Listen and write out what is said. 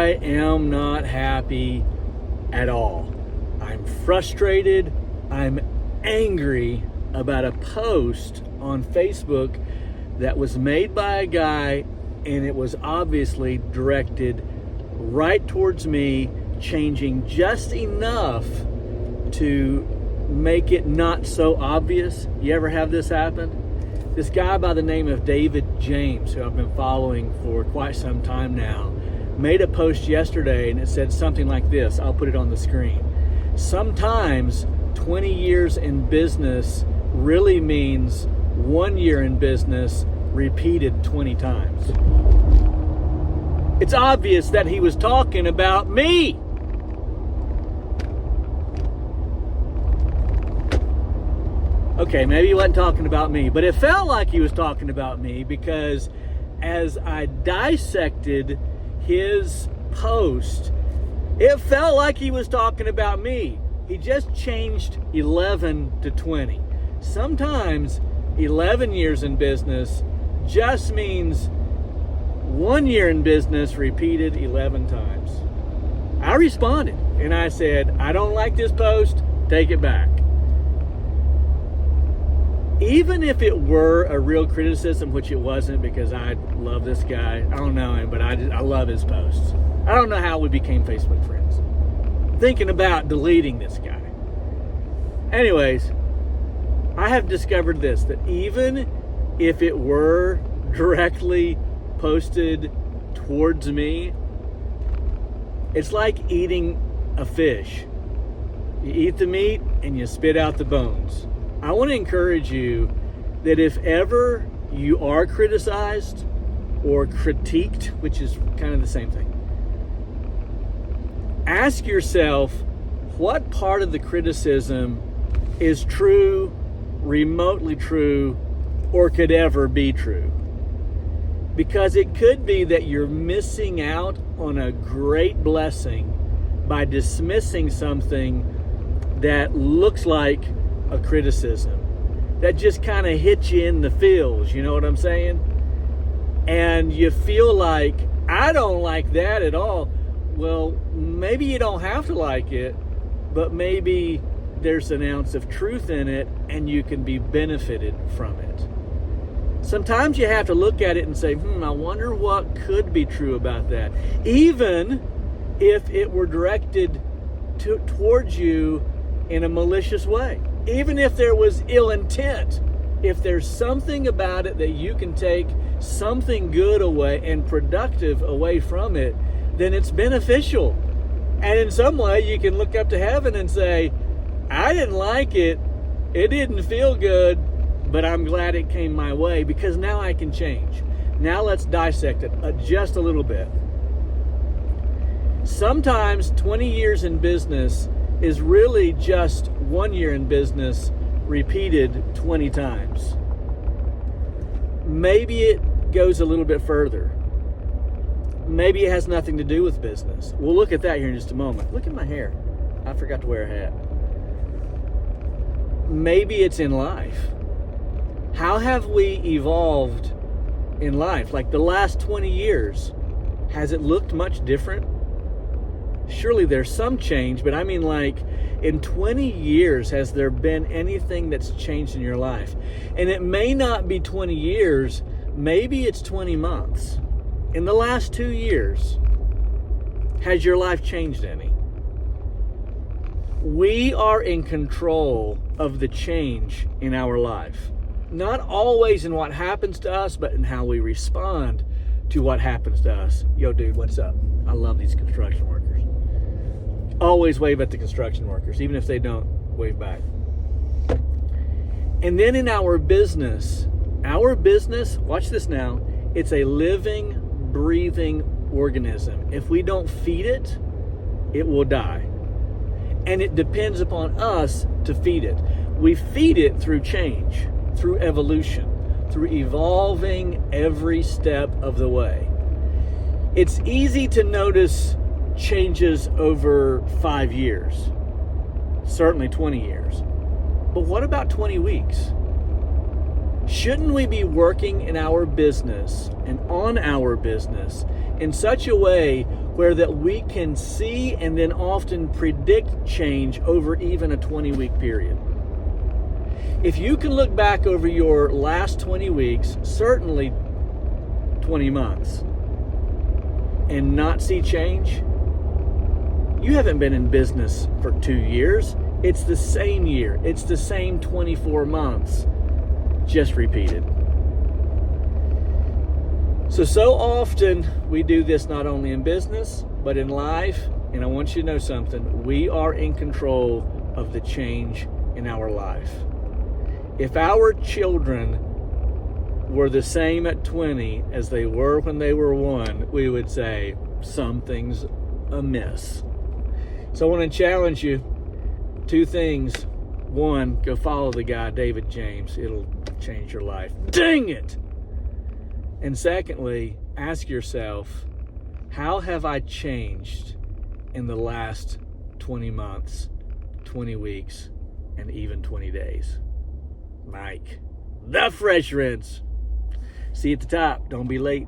I am not happy at all. I'm frustrated. I'm angry about a post on Facebook that was made by a guy, and it was obviously directed right towards me, changing just enough to make it not so obvious. You ever have this happen? This guy by the name of David James, who I've been following for quite some time now, made a post yesterday, and it said something like this. I'll put it on the screen. Sometimes 20 years in business really means 1 year in business repeated 20 times. It's obvious that he was talking about me. Okay, maybe he wasn't talking about me, but it felt like he was talking about me, because as I dissected his post, it felt like he was talking about me. He just changed 11 to 20. Sometimes 11 years in business just means 1 year in business repeated 11 times. I responded and I said, I don't like this post, take it back. Even if it were a real criticism, which it wasn't, because I love this guy. I don't know him, but I love his posts. I don't know how we became Facebook friends. Thinking about deleting this guy. Anyways, I have discovered this, that even if it were directly posted towards me, it's like eating a fish. You eat the meat and you spit out the bones. I want to encourage you that if ever you are criticized or critiqued, which is kind of the same thing, ask yourself what part of the criticism is true, remotely true, or could ever be true. Because it could be that you're missing out on a great blessing by dismissing something that looks like a criticism, that just kind of hits you in the feels, you know what I'm saying? And you feel like, I don't like that at all. Well, maybe you don't have to like it, but maybe there's an ounce of truth in it and you can be benefited from it. Sometimes you have to look at it and say, I wonder what could be true about that. Even if it were directed towards you in a malicious way. Even if there was ill intent, if there's something about it that you can take something good away and productive away from it, then it's beneficial. And in some way you can look up to heaven and say, I didn't like it, it didn't feel good, but I'm glad it came my way, because now I can change. Now let's dissect it just a little bit. Sometimes 20 years in business is really just 1 year in business repeated 20 times. Maybe it goes a little bit further. Maybe it has nothing to do with business. We'll look at that here in just a moment. Look at my hair. I forgot to wear a hat. Maybe it's in life. How have we evolved in life? Like the last 20 years, has it looked much different? Surely there's some change, but I mean, like, in 20 years, has there been anything that's changed in your life? And it may not be 20 years, maybe it's 20 months. In the last 2 years, has your life changed any? We are in control of the change in our life. Not always in what happens to us, but in how we respond to what happens to us. Yo, dude, what's up? I love these construction workers. Always wave at the construction workers, even if they don't wave back. And then in our business, watch this now, it's a living, breathing organism. If we don't feed it, it will die. And it depends upon us to feed it. We feed it through change, through evolution, through evolving every step of the way. It's easy to notice changes over 5 years, certainly 20 years. But what about 20 weeks? Shouldn't we be working in our business and on our business in such a way where that we can see and then often predict change over even a 20-week period. If you can look back over your last 20 weeks, certainly 20 months, and not see change, you haven't been in business for 2 years. It's the same year. It's the same 24 months, just repeated. So often we do this not only in business, but in life. And I want you to know something. We are in control of the change in our life. If our children were the same at 20 as they were when they were 1, we would say something's amiss. So I want to challenge you. 2 things. 1, go follow the guy, David James. It'll change your life. Dang it! And secondly, ask yourself, how have I changed in the last 20 months, 20 weeks, and even 20 days? Mike, the Fresh Rinse. See you at the top. Don't be late.